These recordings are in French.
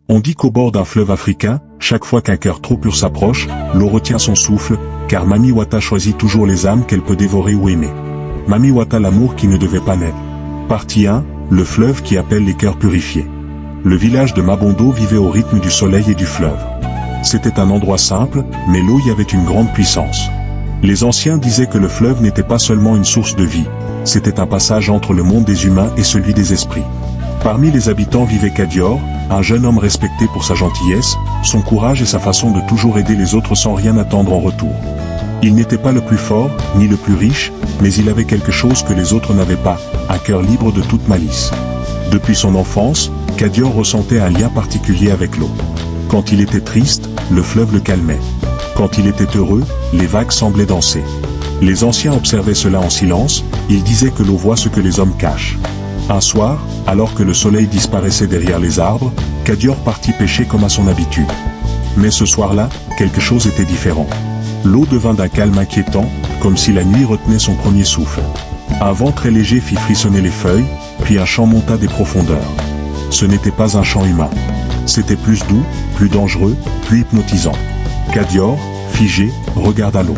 On dit qu'au bord d'un fleuve africain, chaque fois qu'un cœur trop pur s'approche, l'eau retient son souffle, car Mami Wata choisit toujours les âmes qu'elle peut dévorer ou aimer. Mami Wata, l'amour qui ne devait pas naître. Partie 1, le fleuve qui appelle les cœurs purifiés. Le village de Mabondo vivait au rythme du soleil et du fleuve. C'était un endroit simple, mais l'eau y avait une grande puissance. Les anciens disaient que le fleuve n'était pas seulement une source de vie, c'était un passage entre le monde des humains et celui des esprits. Parmi les habitants vivait Kadior, un jeune homme respecté pour sa gentillesse, son courage et sa façon de toujours aider les autres sans rien attendre en retour. Il n'était pas le plus fort, ni le plus riche, mais il avait quelque chose que les autres n'avaient pas, un cœur libre de toute malice. Depuis son enfance, Kadior ressentait un lien particulier avec l'eau. Quand il était triste, le fleuve le calmait. Quand il était heureux, les vagues semblaient danser. Les anciens observaient cela en silence, ils disaient que l'eau voit ce que les hommes cachent. Un soir, alors que le soleil disparaissait derrière les arbres, Kadior partit pêcher comme à son habitude. Mais ce soir-là, quelque chose était différent. L'eau devint d'un calme inquiétant, comme si la nuit retenait son premier souffle. Un vent très léger fit frissonner les feuilles, puis un chant monta des profondeurs. Ce n'était pas un chant humain. C'était plus doux, plus dangereux, plus hypnotisant. Kadior, figé, regarda l'eau.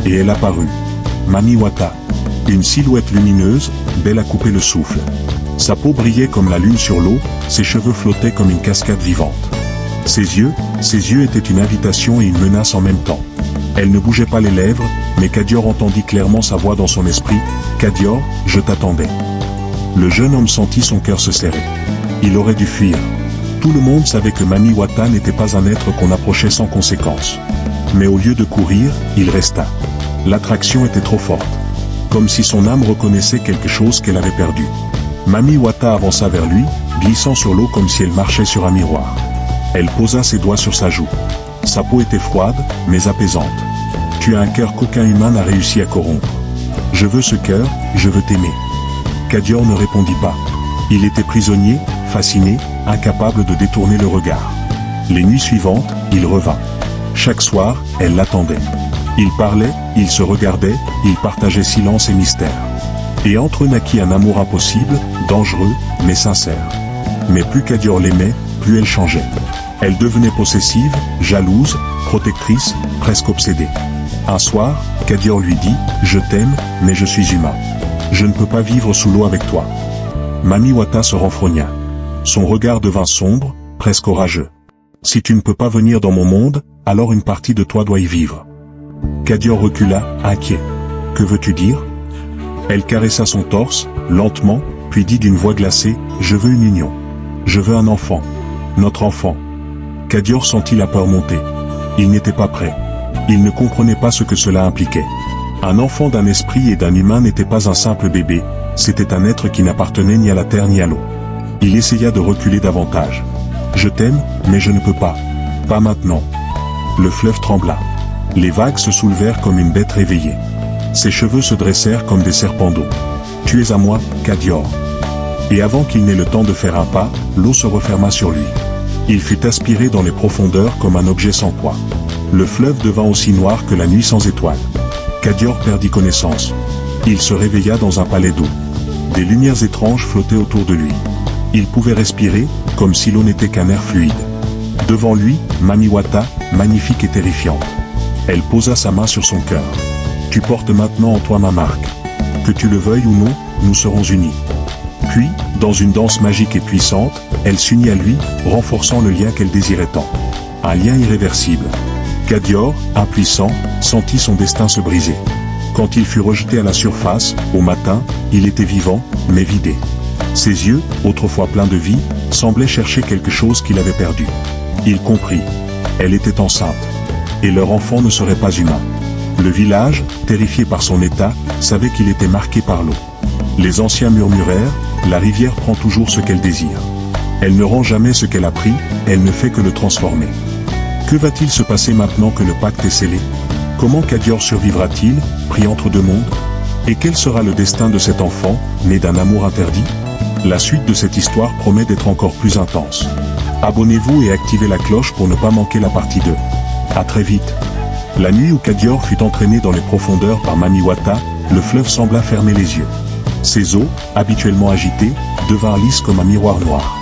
Et elle apparut. Mami Wata. Une silhouette lumineuse, belle à couper le souffle. Sa peau brillait comme la lune sur l'eau, ses cheveux flottaient comme une cascade vivante. Ses yeux étaient une invitation et une menace en même temps. Elle ne bougeait pas les lèvres, mais Kadior entendit clairement sa voix dans son esprit. « Kadior, je t'attendais. » Le jeune homme sentit son cœur se serrer. Il aurait dû fuir. Tout le monde savait que Mami Wata n'était pas un être qu'on approchait sans conséquence. Mais au lieu de courir, il resta. L'attraction était trop forte. Comme si son âme reconnaissait quelque chose qu'elle avait perdu. Mami Wata avança vers lui, glissant sur l'eau comme si elle marchait sur un miroir. Elle posa ses doigts sur sa joue. Sa peau était froide, mais apaisante. « Tu as un cœur qu'aucun humain n'a réussi à corrompre. Je veux ce cœur, je veux t'aimer. » Kadior ne répondit pas. Il était prisonnier, fasciné, incapable de détourner le regard. Les nuits suivantes, il revint. Chaque soir, elle l'attendait. Ils parlaient, ils se regardaient, ils partageaient silence et mystère. Et entre eux naquit un amour impossible, dangereux, mais sincère. Mais plus Kadior l'aimait, plus elle changeait. Elle devenait possessive, jalouse, protectrice, presque obsédée. Un soir, Kadior lui dit « Je t'aime, mais je suis humain. Je ne peux pas vivre sous l'eau avec toi. » Mami Wata se renfrogna. Son regard devint sombre, presque orageux. « Si tu ne peux pas venir dans mon monde, alors une partie de toi doit y vivre. » Kadior recula, inquiet. « Que veux-tu dire ?» Elle caressa son torse, lentement, puis dit d'une voix glacée, « Je veux une union. Je veux un enfant. Notre enfant. » Kadior sentit la peur monter. Il n'était pas prêt. Il ne comprenait pas ce que cela impliquait. Un enfant d'un esprit et d'un humain n'était pas un simple bébé, c'était un être qui n'appartenait ni à la terre ni à l'eau. Il essaya de reculer davantage. « Je t'aime, mais je ne peux pas. Pas maintenant. » Le fleuve trembla. Les vagues se soulevèrent comme une bête réveillée. Ses cheveux se dressèrent comme des serpents d'eau. « Tu es à moi, Kadior. » Et avant qu'il n'ait le temps de faire un pas, l'eau se referma sur lui. Il fut aspiré dans les profondeurs comme un objet sans poids. Le fleuve devint aussi noir que la nuit sans étoiles. Kadior perdit connaissance. Il se réveilla dans un palais d'eau. Des lumières étranges flottaient autour de lui. Il pouvait respirer, comme si l'eau n'était qu'un air fluide. Devant lui, Mami Wata, magnifique et terrifiante. Elle posa sa main sur son cœur. « Tu portes maintenant en toi ma marque. Que tu le veuilles ou non, nous serons unis. » Puis, dans une danse magique et puissante, elle s'unit à lui, renforçant le lien qu'elle désirait tant. Un lien irréversible. Kadior, impuissant, sentit son destin se briser. Quand il fut rejeté à la surface, au matin, il était vivant, mais vidé. Ses yeux, autrefois pleins de vie, semblaient chercher quelque chose qu'il avait perdu. Il comprit. Elle était enceinte. Et leur enfant ne serait pas humain. Le village, terrifié par son état, savait qu'il était marqué par l'eau. Les anciens murmurèrent, « La rivière prend toujours ce qu'elle désire. Elle ne rend jamais ce qu'elle a pris, elle ne fait que le transformer. » Que va-t-il se passer maintenant que le pacte est scellé? Comment Kadior survivra-t-il, pris entre deux mondes? Et quel sera le destin de cet enfant, né d'un amour interdit? La suite de cette histoire promet d'être encore plus intense. Abonnez-vous et activez la cloche pour ne pas manquer la partie 2. À très vite. La nuit où Kadior fut entraîné dans les profondeurs par Mami Wata, le fleuve sembla fermer les yeux. Ses eaux, habituellement agitées, devinrent lisses comme un miroir noir.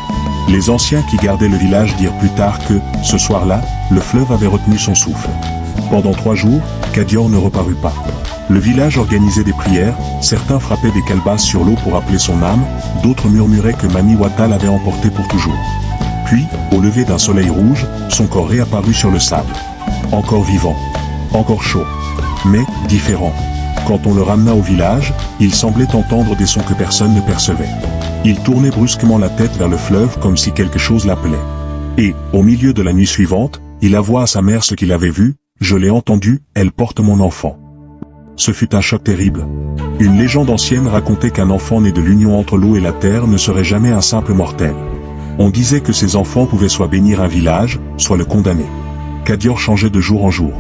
Les anciens qui gardaient le village dirent plus tard que, ce soir-là, le fleuve avait retenu son souffle. Pendant 3 jours, Kadior ne reparut pas. Le village organisait des prières, certains frappaient des calebasses sur l'eau pour appeler son âme, d'autres murmuraient que Mami Wata l'avait emporté pour toujours. Puis, au lever d'un soleil rouge, son corps réapparut sur le sable. Encore vivant. Encore chaud. Mais, différent. Quand on le ramena au village, il semblait entendre des sons que personne ne percevait. Il tournait brusquement la tête vers le fleuve comme si quelque chose l'appelait. Et, au milieu de la nuit suivante, il avoua à sa mère ce qu'il avait vu, « Je l'ai entendu, elle porte mon enfant ». Ce fut un choc terrible. Une légende ancienne racontait qu'un enfant né de l'union entre l'eau et la terre ne serait jamais un simple mortel. On disait que ces enfants pouvaient soit bénir un village, soit le condamner. Kadior changeait de jour en jour.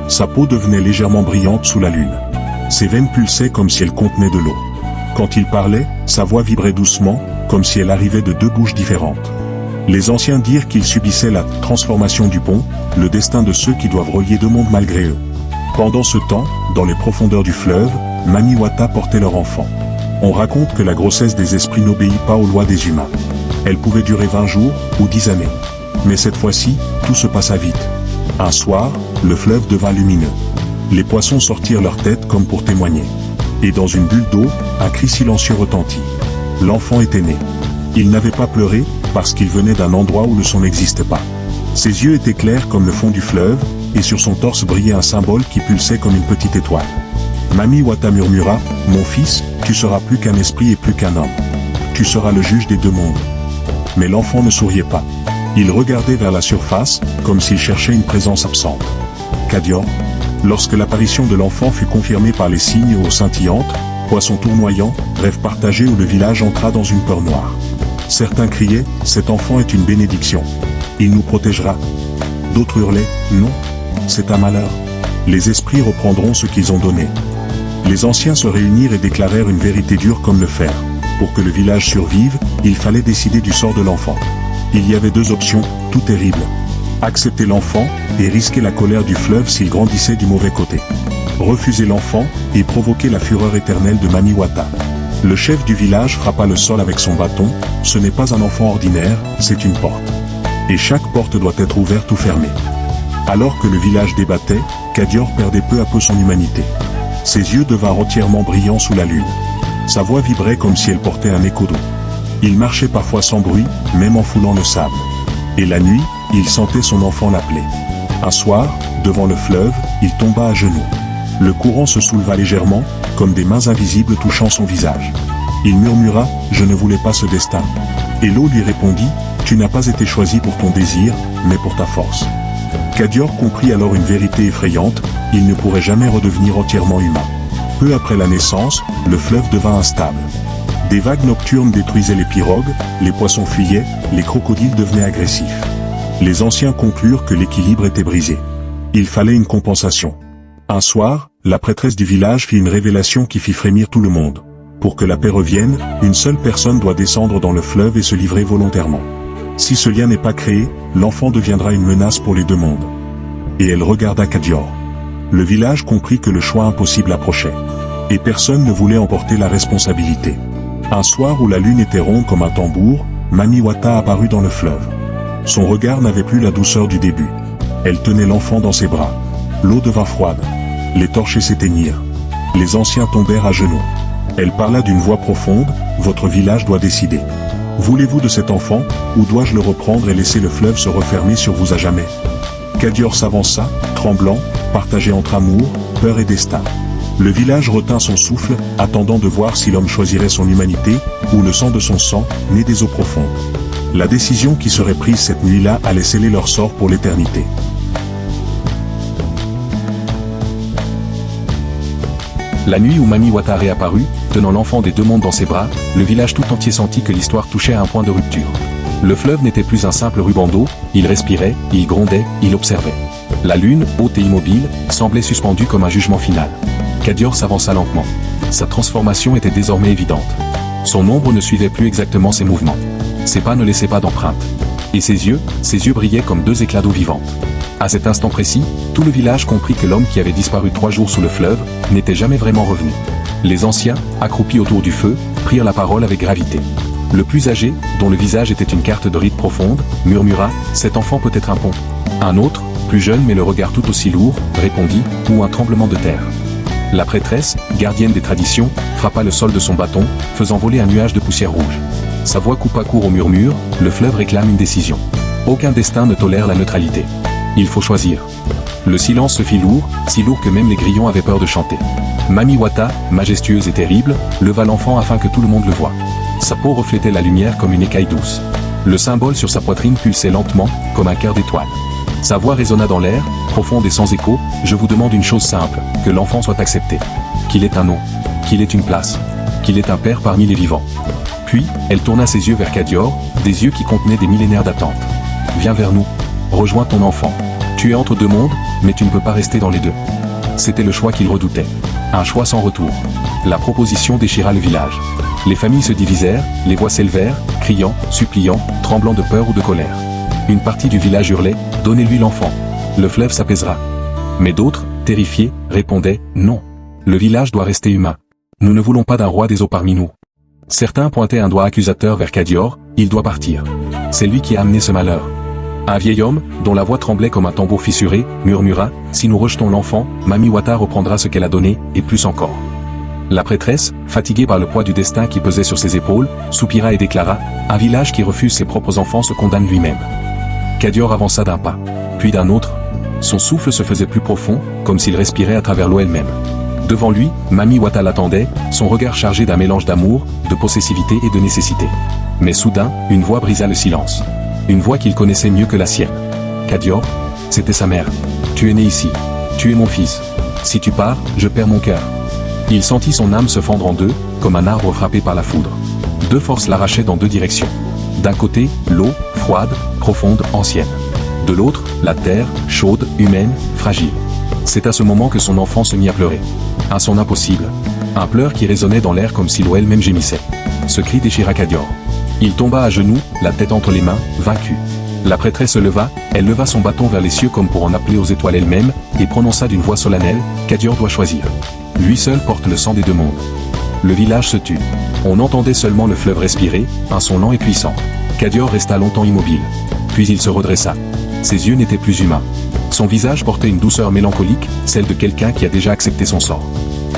Sa peau devenait légèrement brillante sous la lune. Ses veines pulsaient comme si elles contenaient de l'eau. Quand il parlait, sa voix vibrait doucement, comme si elle arrivait de 2 bouches différentes. Les anciens dirent qu'il subissait la transformation du pont, le destin de ceux qui doivent relier 2 mondes malgré eux. Pendant ce temps, dans les profondeurs du fleuve, Mami Wata portait leur enfant. On raconte que la grossesse des esprits n'obéit pas aux lois des humains. Elle pouvait durer 20 jours, ou 10 années. Mais cette fois-ci, tout se passa vite. Un soir, le fleuve devint lumineux. Les poissons sortirent leur tête comme pour témoigner. Et dans une bulle d'eau, un cri silencieux retentit. L'enfant était né. Il n'avait pas pleuré, parce qu'il venait d'un endroit où le son n'existe pas. Ses yeux étaient clairs comme le fond du fleuve, et sur son torse brillait un symbole qui pulsait comme une petite étoile. Mami Wata murmura, « Mon fils, tu seras plus qu'un esprit et plus qu'un homme. Tu seras le juge des 2 mondes. » Mais l'enfant ne souriait pas. Il regardait vers la surface, comme s'il cherchait une présence absente. Kadior. Lorsque l'apparition de l'enfant fut confirmée par les signes aux scintillantes, poissons tournoyants, rêves partagés où le village entra dans une peur noire. Certains criaient, « Cet enfant est une bénédiction. Il nous protégera. » D'autres hurlaient, « Non, c'est un malheur. Les esprits reprendront ce qu'ils ont donné. » Les anciens se réunirent et déclarèrent une vérité dure comme le fer. Pour que le village survive, il fallait décider du sort de l'enfant. Il y avait 2 options, tout terribles. Accepter l'enfant, et risquer la colère du fleuve s'il grandissait du mauvais côté. Refuser l'enfant, et provoquer la fureur éternelle de Mami Wata. Le chef du village frappa le sol avec son bâton, ce n'est pas un enfant ordinaire, c'est une porte. Et chaque porte doit être ouverte ou fermée. Alors que le village débattait, Kadior perdait peu à peu son humanité. Ses yeux devinrent entièrement brillants sous la lune. Sa voix vibrait comme si elle portait un écho d'eau. Il marchait parfois sans bruit, même en foulant le sable. Et la nuit, il sentait son enfant l'appeler. Un soir, devant le fleuve, il tomba à genoux. Le courant se souleva légèrement, comme des mains invisibles touchant son visage. Il murmura, « Je ne voulais pas ce destin. » Et l'eau lui répondit, « Tu n'as pas été choisi pour ton désir, mais pour ta force. » Kadior comprit alors une vérité effrayante, il ne pourrait jamais redevenir entièrement humain. Peu après la naissance, le fleuve devint instable. Des vagues nocturnes détruisaient les pirogues, les poissons fuyaient, les crocodiles devenaient agressifs. Les anciens conclurent que l'équilibre était brisé. Il fallait une compensation. Un soir, la prêtresse du village fit une révélation qui fit frémir tout le monde. Pour que la paix revienne, une seule personne doit descendre dans le fleuve et se livrer volontairement. Si ce lien n'est pas créé, l'enfant deviendra une menace pour les 2 mondes. Et elle regarda Kadior. Le village comprit que le choix impossible approchait. Et personne ne voulait emporter la responsabilité. Un soir où la lune était ronde comme un tambour, Mami Wata apparut dans le fleuve. Son regard n'avait plus la douceur du début. Elle tenait l'enfant dans ses bras. L'eau devint froide. Les torchers s'éteignirent. Les anciens tombèrent à genoux. Elle parla d'une voix profonde, « Votre village doit décider. Voulez-vous de cet enfant, ou dois-je le reprendre et laisser le fleuve se refermer sur vous à jamais ?» Kadior s'avança, tremblant, partagé entre amour, peur et destin. Le village retint son souffle, attendant de voir si l'homme choisirait son humanité, ou le sang de son sang, né des eaux profondes. La décision qui serait prise cette nuit-là allait sceller leur sort pour l'éternité. La nuit où Mami Wata réapparut, tenant l'enfant des 2 mondes dans ses bras, le village tout entier sentit que l'histoire touchait à un point de rupture. Le fleuve n'était plus un simple ruban d'eau, il respirait, il grondait, il observait. La lune, haute et immobile, semblait suspendue comme un jugement final. Kadior s'avança lentement. Sa transformation était désormais évidente. Son ombre ne suivait plus exactement ses mouvements. Ses pas ne laissaient pas d'empreinte. Et ses yeux brillaient comme 2 éclats d'eau vivante. À cet instant précis, tout le village comprit que l'homme qui avait disparu 3 jours sous le fleuve n'était jamais vraiment revenu. Les anciens, accroupis autour du feu, prirent la parole avec gravité. Le plus âgé, dont le visage était une carte de ride profonde, murmura « Cet enfant peut être un pont ». Un autre, plus jeune mais le regard tout aussi lourd, répondit « Ou un tremblement de terre ». La prêtresse, gardienne des traditions, frappa le sol de son bâton, faisant voler un nuage de poussière rouge. Sa voix coupa court au murmure, le fleuve réclame une décision. Aucun destin ne tolère la neutralité. Il faut choisir. Le silence se fit lourd, si lourd que même les grillons avaient peur de chanter. Mami Wata, majestueuse et terrible, leva l'enfant afin que tout le monde le voie. Sa peau reflétait la lumière comme une écaille douce. Le symbole sur sa poitrine pulsait lentement, comme un cœur d'étoile. Sa voix résonna dans l'air, profonde et sans écho, « Je vous demande une chose simple, que l'enfant soit accepté. Qu'il ait un nom, qu'il ait une place, qu'il ait un père parmi les vivants. » Puis, elle tourna ses yeux vers Kadior, des yeux qui contenaient des millénaires d'attente. « Viens vers nous, rejoins ton enfant. Tu es entre deux mondes, mais tu ne peux pas rester dans les deux. » C'était le choix qu'il redoutait. Un choix sans retour. La proposition déchira le village. Les familles se divisèrent, les voix s'élevèrent, criant, suppliant, tremblant de peur ou de colère. Une partie du village hurlait, « Donnez-lui l'enfant. Le fleuve s'apaisera. » Mais d'autres, terrifiés, répondaient, « Non. Le village doit rester humain. Nous ne voulons pas d'un roi des eaux parmi nous. » Certains pointaient un doigt accusateur vers Kadior, « Il doit partir. C'est lui qui a amené ce malheur. » Un vieil homme, dont la voix tremblait comme un tambour fissuré, murmura, « Si nous rejetons l'enfant, Mami Wata reprendra ce qu'elle a donné, et plus encore. » La prêtresse, fatiguée par le poids du destin qui pesait sur ses épaules, soupira et déclara, « Un village qui refuse ses propres enfants se condamne lui-même. » Kadior avança d'un pas, puis d'un autre. Son souffle se faisait plus profond, comme s'il respirait à travers l'eau elle-même. Devant lui, Mami Wata l'attendait, son regard chargé d'un mélange d'amour, de possessivité et de nécessité. Mais soudain, une voix brisa le silence. Une voix qu'il connaissait mieux que la sienne. « Kadior, c'était sa mère. Tu es né ici. Tu es mon fils. Si tu pars, je perds mon cœur. » Il sentit son âme se fendre en deux, comme un arbre frappé par la foudre. Deux forces l'arrachaient dans deux directions. D'un côté, l'eau, froide, profonde, ancienne. De l'autre, la terre, chaude, humaine, fragile. C'est à ce moment que son enfant se mit à pleurer. Un son impossible. Un pleur qui résonnait dans l'air comme si l'eau elle-même gémissait. Ce cri déchira Kadior. Il tomba à genoux, la tête entre les mains, vaincu. La prêtresse se leva, elle leva son bâton vers les cieux comme pour en appeler aux étoiles elles-mêmes, et prononça d'une voix solennelle, « Kadior doit choisir. Lui seul porte le sang des deux mondes. » Le village se tut. On entendait seulement le fleuve respirer, un son lent et puissant. Kadior resta longtemps immobile. Puis il se redressa. Ses yeux n'étaient plus humains. Son visage portait une douceur mélancolique, celle de quelqu'un qui a déjà accepté son sort.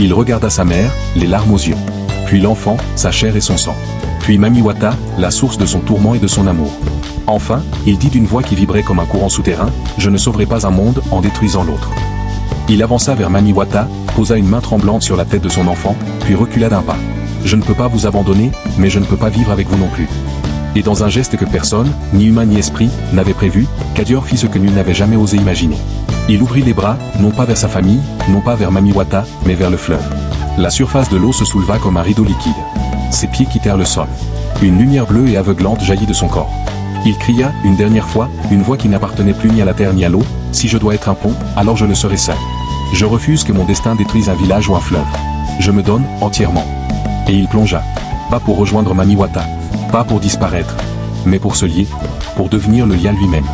Il regarda sa mère, les larmes aux yeux. Puis l'enfant, sa chair et son sang. Puis Mami Wata, la source de son tourment et de son amour. Enfin, il dit d'une voix qui vibrait comme un courant souterrain, « Je ne sauverai pas un monde en détruisant l'autre. » Il avança vers Mami Wata, posa une main tremblante sur la tête de son enfant, puis recula d'un pas. « Je ne peux pas vous abandonner, mais je ne peux pas vivre avec vous non plus. » Et dans un geste que personne, ni humain ni esprit, n'avait prévu, Kadior fit ce que nul n'avait jamais osé imaginer. Il ouvrit les bras, non pas vers sa famille, non pas vers Mami Wata, mais vers le fleuve. La surface de l'eau se souleva comme un rideau liquide. Ses pieds quittèrent le sol. Une lumière bleue et aveuglante jaillit de son corps. Il cria, une dernière fois, une voix qui n'appartenait plus ni à la terre ni à l'eau, « Si je dois être un pont, alors je le serai seul. Je refuse que mon destin détruise un village ou un fleuve. Je me donne, entièrement. » Et il plongea. Pas pour rejoindre Mami Wata. Pas pour disparaître. Mais pour se lier. Pour devenir le lien lui-même.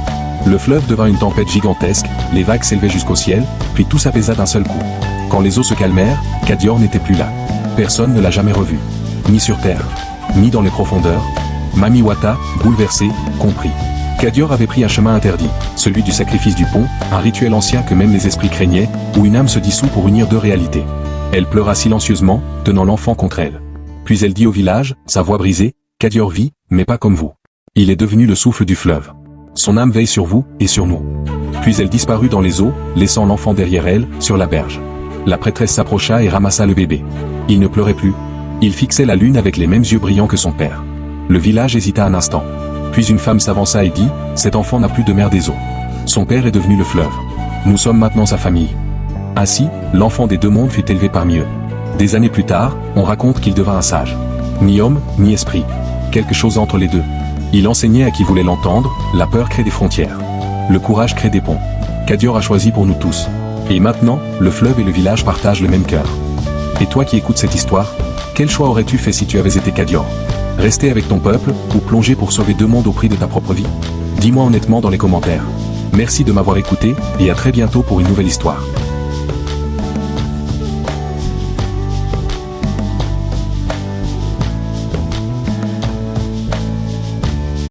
Le fleuve devint une tempête gigantesque, les vagues s'élevaient jusqu'au ciel, puis tout s'apaisa d'un seul coup. Quand les eaux se calmèrent, Kadior n'était plus là. Personne ne l'a jamais revu. Ni sur terre. Ni dans les profondeurs. Mami Wata, bouleversée, comprit. Kadior avait pris un chemin interdit, celui du sacrifice du pont, un rituel ancien que même les esprits craignaient, où une âme se dissout pour unir deux réalités. Elle pleura silencieusement, tenant l'enfant contre elle. Puis elle dit au village, sa voix brisée, « Kadior vit, mais pas comme vous. Il est devenu le souffle du fleuve. Son âme veille sur vous et sur nous. » Puis elle disparut dans les eaux, laissant l'enfant derrière elle, sur la berge. La prêtresse s'approcha et ramassa le bébé. Il ne pleurait plus. Il fixait la lune avec les mêmes yeux brillants que son père. Le village hésita un instant. Puis une femme s'avança et dit, « Cet enfant n'a plus de mère des eaux. Son père est devenu le fleuve. Nous sommes maintenant sa famille. » Ainsi, l'enfant des deux mondes fut élevé parmi eux. Des années plus tard, on raconte qu'il devint un sage. Ni homme, ni esprit. Quelque chose entre les deux. Il enseignait à qui voulait l'entendre, la peur crée des frontières. Le courage crée des ponts. Kadior a choisi pour nous tous. Et maintenant, le fleuve et le village partagent le même cœur. Et toi qui écoutes cette histoire, quel choix aurais-tu fait si tu avais été Kadior ? Rester avec ton peuple, ou plonger pour sauver deux mondes au prix de ta propre vie ? Dis-moi honnêtement dans les commentaires. Merci de m'avoir écouté, et à très bientôt pour une nouvelle histoire.